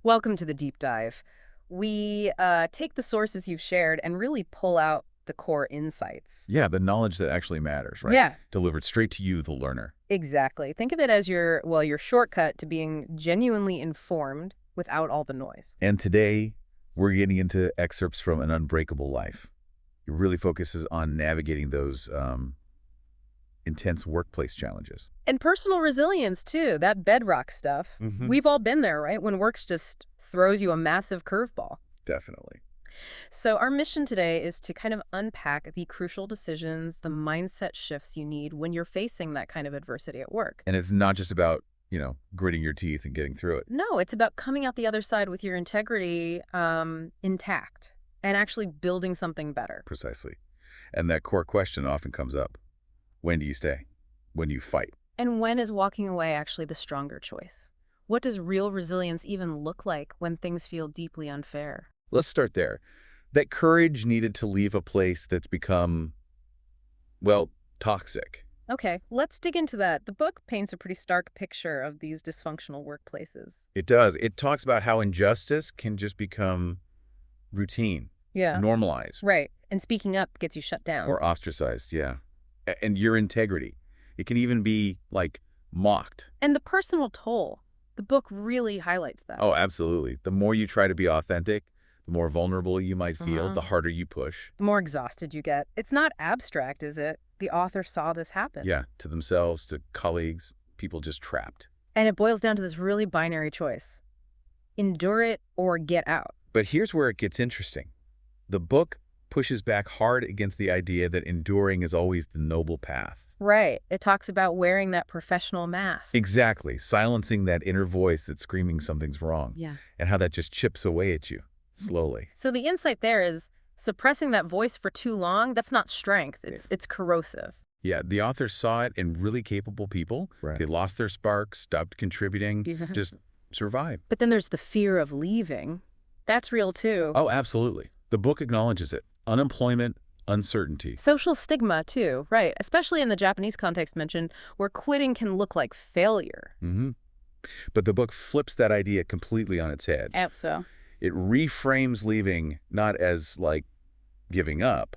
Welcome to the deep dive. We take the sources you've shared and really pull out the core insights. Yeah, the knowledge that actually matters, right? Yeah, Delivered straight to you, the learner. exactly. Think of it as your shortcut to being genuinely informed without all the noise. And today, we're getting into excerpts from An Unbreakable Life. It really focuses on navigating those intense workplace challenges. And personal resilience, too, that bedrock stuff. Hmm. We've all been there, right? When work just throws you a massive curveball. Definitely. So our mission today is to kind of unpack the crucial decisions, the mindset shifts you need when you're facing that kind of adversity at work. And it's not just about, gritting your teeth and getting through it. No, it's about coming out the other side with your integrity intact and actually building something better. Precisely. And that core question often comes up. When do you stay? When do you fight? And when is walking away actually the stronger choice? What does real resilience even look like when things feel deeply unfair? Let's start there. That courage needed to leave a place that's become, well, toxic. Okay, let's dig into that. The book paints a pretty stark picture of these dysfunctional workplaces. It does. It talks about how injustice can just become routine, Yeah. normalized, Right. And speaking up gets you shut down. or ostracized, yeah. And your integrity. It can even be, like, mocked. And the personal toll. The book really highlights that. Oh, absolutely. The more you try to be authentic, the more vulnerable you might feel, Uh-huh. the harder you push. The more exhausted you get. It's not abstract, is it? The author saw this happen. Yeah, to themselves, to colleagues, people just trapped. And it boils down to this really binary choice. Endure it or get out. But here's where it gets interesting. The book pushes back hard against the idea that enduring is always the noble path. Right. It talks about wearing that professional mask. Exactly, silencing that inner voice that's screaming something's wrong, Yeah. and how that just chips away at you, slowly. So the insight there is suppressing that voice for too long, that's not strength. It's corrosive. Yeah, the author saw it in really capable people. Right. Mm-hmm. They lost their spark, stopped contributing, Yeah. just survived. But then there's the fear of leaving. That's real too. Oh, absolutely. The book acknowledges it. Unemployment, uncertainty. Social stigma too, right? Especially in the Japanese context mentioned, where quitting can look like failure. Hmm. But the book flips that idea completely on its head. So. It reframes leaving not as, like, giving up,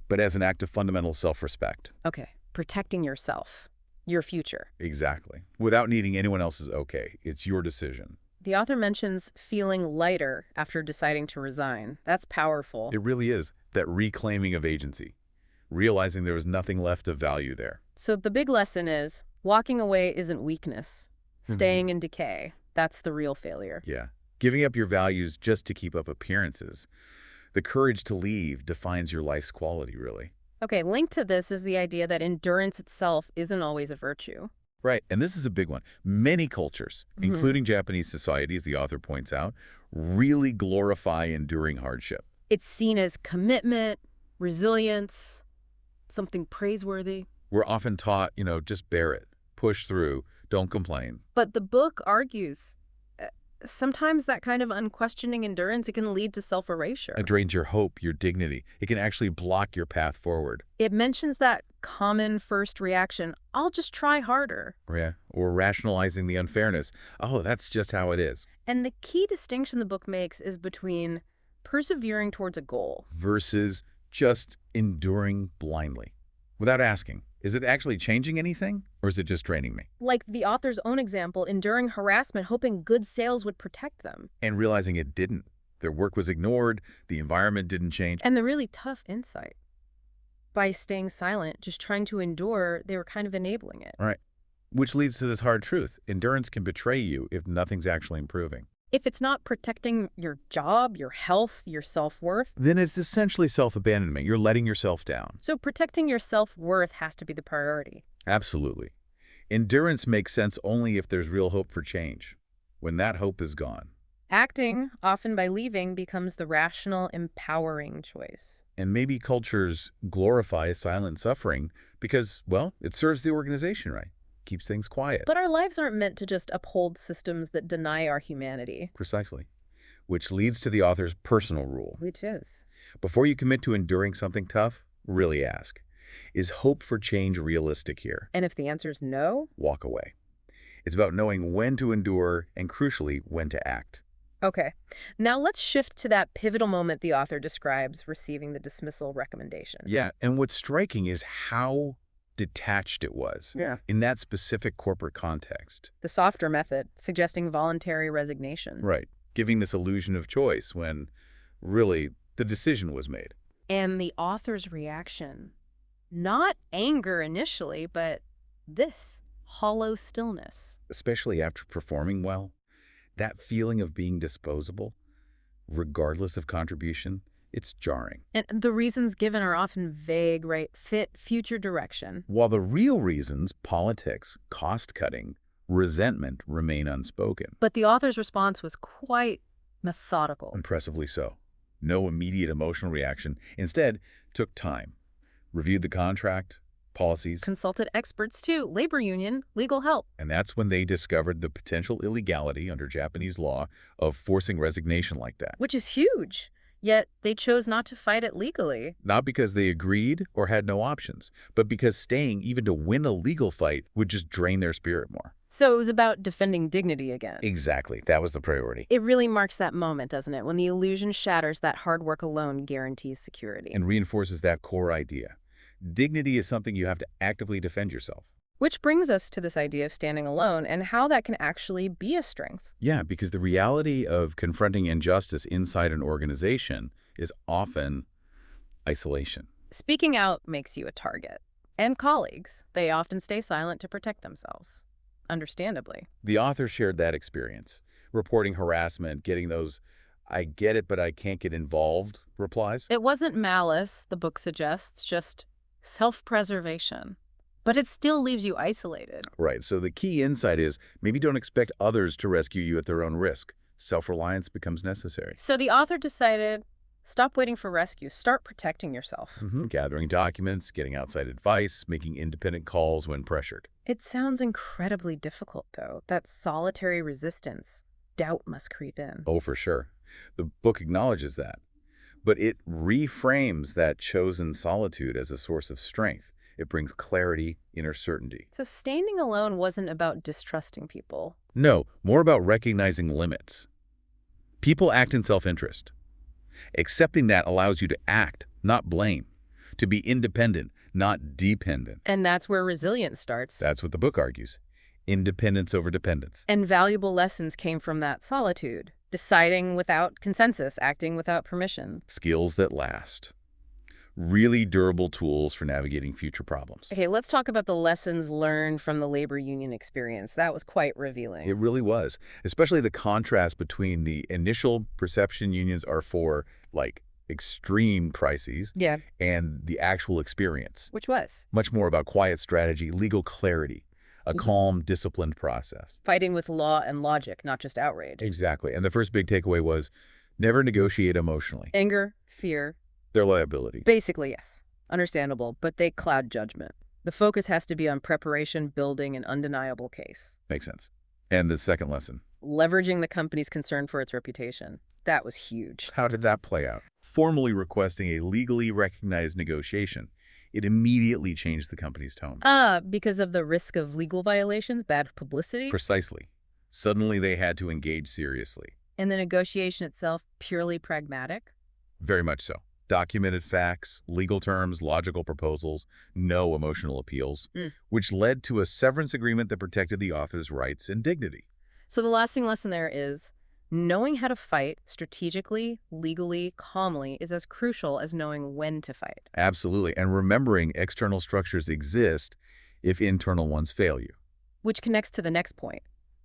but as an act of fundamental self-respect. Okay, protecting yourself, your future. Exactly. Without needing anyone else's okay. It's your decision. The author mentions feeling lighter after deciding to resign. That's powerful. It really is that reclaiming of agency, realizing there was nothing left of value there. So the big lesson is walking away isn't weakness. Staying in decay, that's the real failure. Yeah. Giving up your values just to keep up appearances. The courage to leave defines your life's quality, really. Okay, linked to this is the idea that endurance itself isn't always a virtue. Right. And this is a big one. Many cultures, Mhm. including Japanese society, as the author points out, really glorify enduring hardship. It's seen as commitment, resilience, something praiseworthy. We're often taught, just bear it, push through, don't complain. But the book argues sometimes that kind of unquestioning endurance, it can lead to self-erasure. It drains your hope, your dignity. It can actually block your path forward. It mentions that common first reaction, I'll just try harder. Yeah. Or rationalizing the unfairness. Oh, that's just how it is. And the key distinction the book makes is between persevering towards a goal. Versus just enduring blindly. Without asking, is it actually changing anything? Or is it just draining me? Like the author's own example, enduring harassment, hoping good sales would protect them. And realizing it didn't. Their work was ignored. The environment didn't change. And the really tough insight. By staying silent, just trying to endure, they were kind of enabling it. Right. Which leads to this hard truth. Endurance can betray you if nothing's actually improving. If it's not protecting your job, your health, your self-worth, Then it's essentially self-abandonment. You're letting yourself down. so protecting your self-worth has to be the priority. Absolutely. Endurance makes sense only if there's real hope for change. When that hope is gone. Acting, often by leaving, becomes the rational, empowering choice. And maybe cultures glorify silent suffering because, well, it serves the organization right. Keeps things quiet. But our lives aren't meant to just uphold systems that deny our humanity. Precisely. Which leads to the author's personal rule. Which is? Before you commit to enduring something tough, really ask, is hope for change realistic here? And if the answer is no? Walk away. It's about knowing when to endure and, crucially, when to act. Okay. Now let's shift to that pivotal moment the author describes, receiving the dismissal recommendation. Yeah, and what's striking is how detached it was Yeah. in that specific corporate context. The softer method, suggesting voluntary resignation. Right. Giving this illusion of choice when really the decision was made. And the author's reaction, not anger initially, but this hollow stillness. Especially after performing well, that feeling of being disposable, regardless of contribution, it's jarring. And the reasons given are often vague, right? Fit future direction. While the real reasons, politics, cost-cutting, resentment, remain unspoken. But the author's response was quite methodical. Impressively so. No immediate emotional reaction. Instead, took time. Reviewed the contract, policies, Consulted experts too, labor union, legal help. and that's when they discovered the potential illegality under Japanese law of forcing resignation like that. Which is huge. Yet they chose not to fight it legally. Not because they agreed or had no options, but because staying even to win a legal fight would just drain their spirit more. So it was about defending dignity again. Exactly. That was the priority. It really marks that moment, doesn't it? When the illusion shatters that hard work alone guarantees security. And reinforces that core idea. Dignity is something you have to actively defend yourself. Which brings us to this idea of standing alone and how that can actually be a strength. Yeah, because the reality of confronting injustice inside an organization is often isolation. Speaking out makes you a target. And colleagues, they often stay silent to protect themselves. Understandably. The author shared that experience, reporting harassment, getting those "I get it, but I can't get involved" replies. It wasn't malice, the book suggests, just self-preservation. But it still leaves you isolated. Right, so the key insight is maybe don't expect others to rescue you at their own risk. Self-reliance becomes necessary. So the author decided, stop waiting for rescue, start protecting yourself. Gathering documents, getting outside advice, making independent calls when pressured. It sounds incredibly difficult, though. That solitary resistance. Doubt must creep in. Oh, for sure. The book acknowledges that. But it reframes that chosen solitude as a source of strength. It brings clarity, inner certainty. So standing alone wasn't about distrusting people. No, more about recognizing limits. People act in self-interest. Accepting that allows you to act, not blame. To be independent, not dependent. And that's where resilience starts. That's what the book argues. Independence over dependence. And valuable lessons came from that solitude. Deciding without consensus, acting without permission. Skills that last. Really durable tools for navigating future problems. Okay, let's talk about the lessons learned from the labor union experience. That was quite revealing. It really was, especially the contrast between the initial perception unions are for, like, extreme crises Yeah. and the actual experience. Which was? Much more about quiet strategy, legal clarity, a calm, disciplined process. Fighting with law and logic, not just outrage. Exactly. And the first big takeaway was never negotiate emotionally. Anger, fear. Their liability. Basically, yes. Understandable, but they cloud judgment. The focus has to be on preparation, building an undeniable case. Makes sense. And the second lesson. Leveraging the company's concern for its reputation. That was huge. How did that play out? Formally requesting a legally recognized negotiation, it immediately changed the company's tone. Because of the risk of legal violations, bad publicity? Precisely. Suddenly they had to engage seriously. And the negotiation itself purely pragmatic? Very much so. Documented facts, legal terms, logical proposals, no emotional appeals, which led to a severance agreement that protected the author's rights and dignity. So the lasting lesson there is knowing how to fight strategically, legally, calmly is as crucial as knowing when to fight. Absolutely. And remembering external structures exist if internal ones fail you. Which connects to the next point,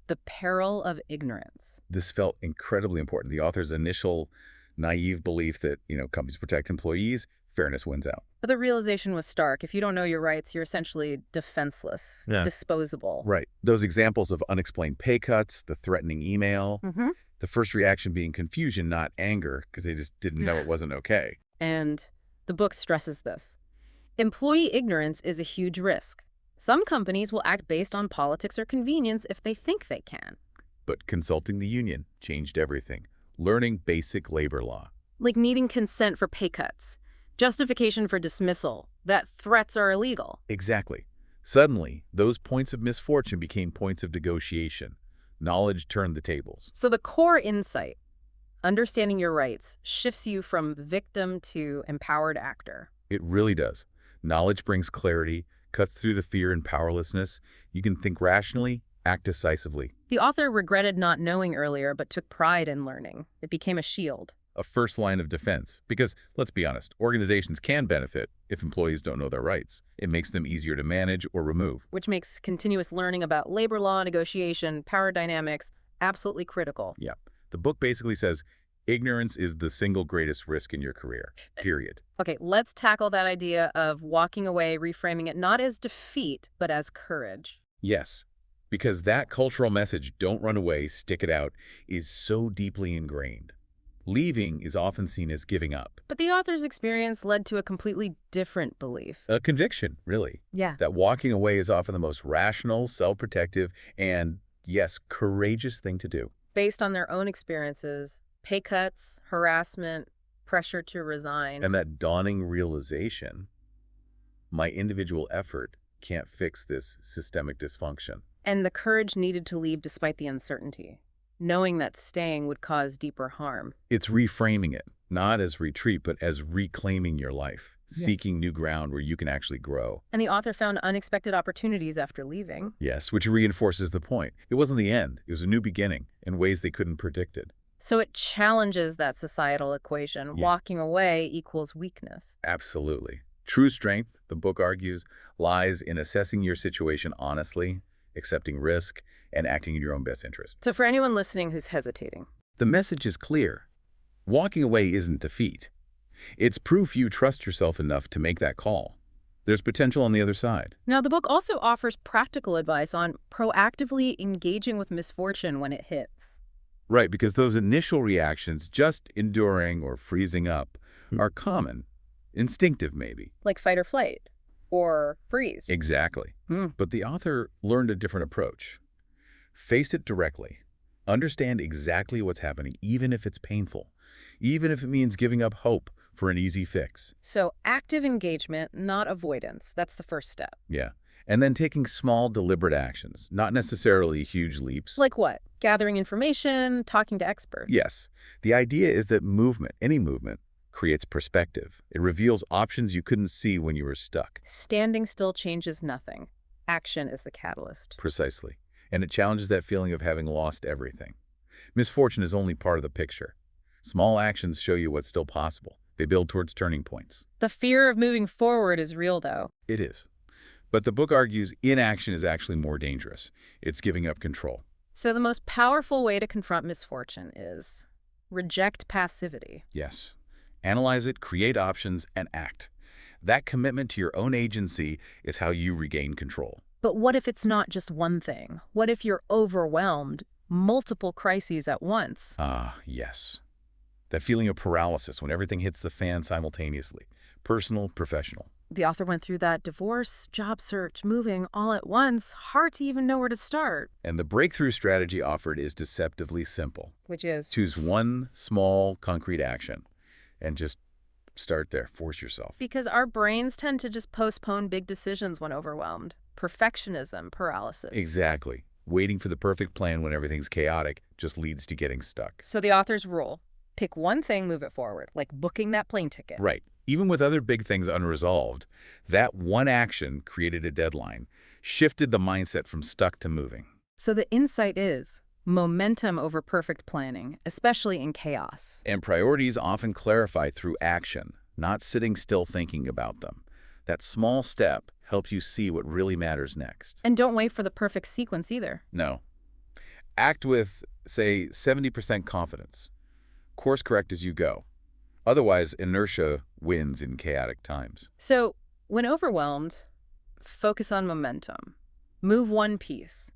the peril of ignorance. This felt incredibly important. The author's initial naive belief that, companies protect employees, fairness wins out. But the realization was stark. If you don't know your rights, you're essentially defenseless, disposable. Right. Those examples of unexplained pay cuts, the threatening email, the first reaction being confusion, not anger, because they just didn't know it wasn't okay. And the book stresses this. Employee ignorance is a huge risk. Some companies will act based on politics or convenience if they think they can. But consulting the union changed everything. Learning basic labor law. Like needing consent for pay cuts, justification for dismissal, that threats are illegal. Exactly. Suddenly, those points of misfortune became points of negotiation. Knowledge turned the tables. So the core insight, Understanding your rights shifts you from victim to empowered actor. It really does. Knowledge brings clarity, cuts through the fear and powerlessness. You can think rationally, act decisively. The author regretted not knowing earlier but took pride in learning. It became a shield. A first line of defense. Because, let's be honest, organizations can benefit if employees don't know their rights. It makes them easier to manage or remove. Which makes continuous learning about labor law, negotiation, power dynamics absolutely critical. Yeah. The book basically says ignorance is the single greatest risk in your career, period. Okay, let's tackle that idea of walking away, reframing it not as defeat, but as courage. Yes, because that cultural message, don't run away, stick it out, is so deeply ingrained. Leaving is often seen as giving up. But the author's experience led to a completely different belief. A conviction, really. Yeah. That walking away is often the most rational, self-protective, and, yes, courageous thing to do. Based on their own experiences, pay cuts, harassment, pressure to resign. And that dawning realization, my individual effort can't fix this systemic dysfunction. And the courage needed to leave despite the uncertainty, knowing that staying would cause deeper harm. It's reframing it, not as retreat, but as reclaiming your life, seeking new ground where you can actually grow. And the author found unexpected opportunities after leaving. Yes, which reinforces the point. It wasn't the end. It was a new beginning in ways they couldn't predict it. So it challenges that societal equation. Yeah. Walking away equals weakness. Absolutely. True strength, the book argues, lies in assessing your situation honestly, accepting risk, and acting in your own best interest. So for anyone listening who's hesitating, The message is clear. Walking away isn't defeat. It's proof you trust yourself enough to make that call. There's potential on the other side. now the book also offers practical advice on proactively engaging with misfortune when it hits. Right, because those initial reactions, just enduring or freezing up, are common. Instinctive, maybe. Like fight or flight, or freeze. Exactly. Hmm. But the author learned a different approach. Faced it directly. Understand exactly what's happening, even if it's painful. Even if it means giving up hope for an easy fix. So active engagement, not avoidance. That's the first step. Yeah. And then taking small, deliberate actions, not necessarily huge leaps. Like what? Gathering information, talking to experts. Yes. The idea is that movement, any movement, creates perspective. It reveals options you couldn't see when you were stuck. Standing still changes nothing. Action is the catalyst. Precisely. And it challenges that feeling of having lost everything. Misfortune is only part of the picture. Small actions show you what's still possible. They build towards turning points. The fear of moving forward is real, though. It is. But the book argues inaction is actually more dangerous. It's giving up control. So the most powerful way to confront misfortune is reject passivity. Yes. Analyze it, create options, and act. That commitment to your own agency is how you regain control. But what if it's not just one thing? What if you're overwhelmed, multiple crises at once? Ah, yes. That feeling of paralysis when everything hits the fan simultaneously. Personal, professional. The author went through that: divorce, job search, moving, all at once. Hard to even know where to start. And the breakthrough strategy offered is deceptively simple. Which is? Choose one small, concrete action and just start there. Force yourself. Because our brains tend to just postpone big decisions when overwhelmed. Perfectionism, paralysis. Exactly. Waiting for the perfect plan when everything's chaotic just leads to getting stuck. So the author's rule: pick one thing, move it forward, like booking that plane ticket. Right. Even with other big things unresolved, that one action created a deadline, shifted the mindset from stuck to moving. So the insight is momentum over perfect planning, especially in chaos. And priorities often clarify through action, not sitting still thinking about them. That small step helps you see what really matters next. And don't wait for the perfect sequence either. No. Act with, say, 70% confidence. Course correct as you go. Otherwise, inertia wins in chaotic times. So when overwhelmed, focus on momentum. Move one piece.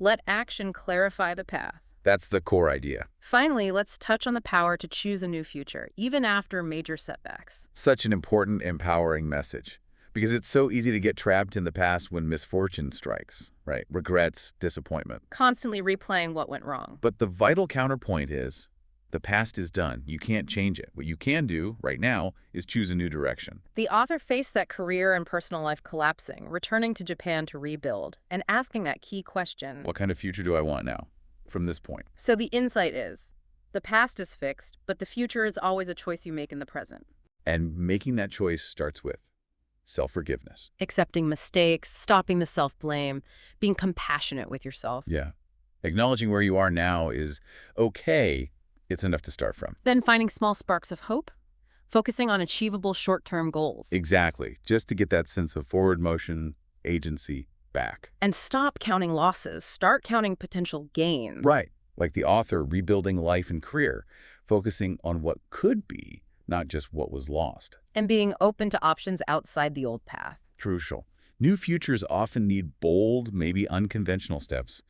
Let action clarify the path. That's the core idea. Finally, let's touch on the power to choose a new future, even after major setbacks. Such an important, empowering message. Because it's so easy to get trapped in the past when misfortune strikes, right? Regrets, disappointment. Constantly replaying what went wrong. But the vital counterpoint is, the past is done. You can't change it. What you can do right now is choose a new direction. The author faced that career and personal life collapsing, returning to Japan to rebuild, and asking that key question. What kind of future do I want now, from this point? So the insight is, The past is fixed, but the future is always a choice you make in the present. And making that choice starts with self-forgiveness. Accepting mistakes, stopping the self-blame, being compassionate with yourself. Yeah. Acknowledging where you are now is okay. It's enough to start from. Then finding small sparks of hope, focusing on achievable short-term goals. Exactly. Just to get that sense of forward motion, agency back. And stop counting losses. Start counting potential gains. Right. Like the author rebuilding life and career, focusing on what could be, not just what was lost. And being open to options outside the old path. Crucial. New futures often need bold, maybe unconventional steps.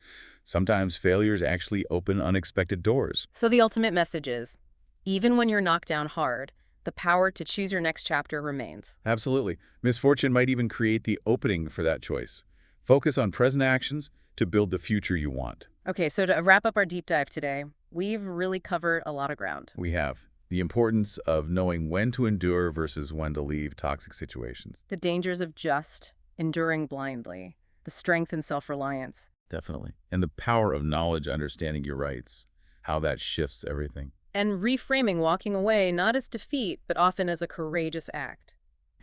Sometimes failures actually open unexpected doors. So the ultimate message is, even when you're knocked down hard, the power to choose your next chapter remains. Absolutely. Misfortune might even create the opening for that choice. Focus on present actions to build the future you want. Okay, so to wrap up our deep dive today, we've really covered a lot of ground. We have the importance of knowing when to endure versus when to leave toxic situations. The dangers of just enduring blindly, the strength and self-reliance. Definitely. And the power of knowledge, understanding your rights, how that shifts everything. And reframing walking away not as defeat, but often as a courageous act.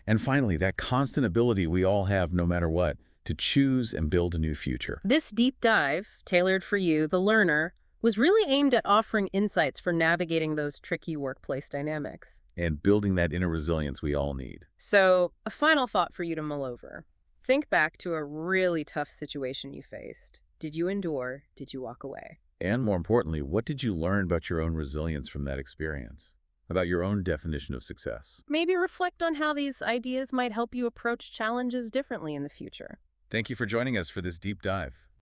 And finally, that constant ability we all have no matter what, to choose and build a new future. This deep dive, tailored for you, the learner, was really aimed at offering insights for navigating those tricky workplace dynamics. And building that inner resilience we all need. So, a final thought for you to mull over. Think back to a really tough situation you faced. Did you endure? Did you walk away? And more importantly, what did you learn about your own resilience from that experience? About your own definition of success? Maybe reflect on how these ideas might help you approach challenges differently in the future. Thank you for joining us for this deep dive.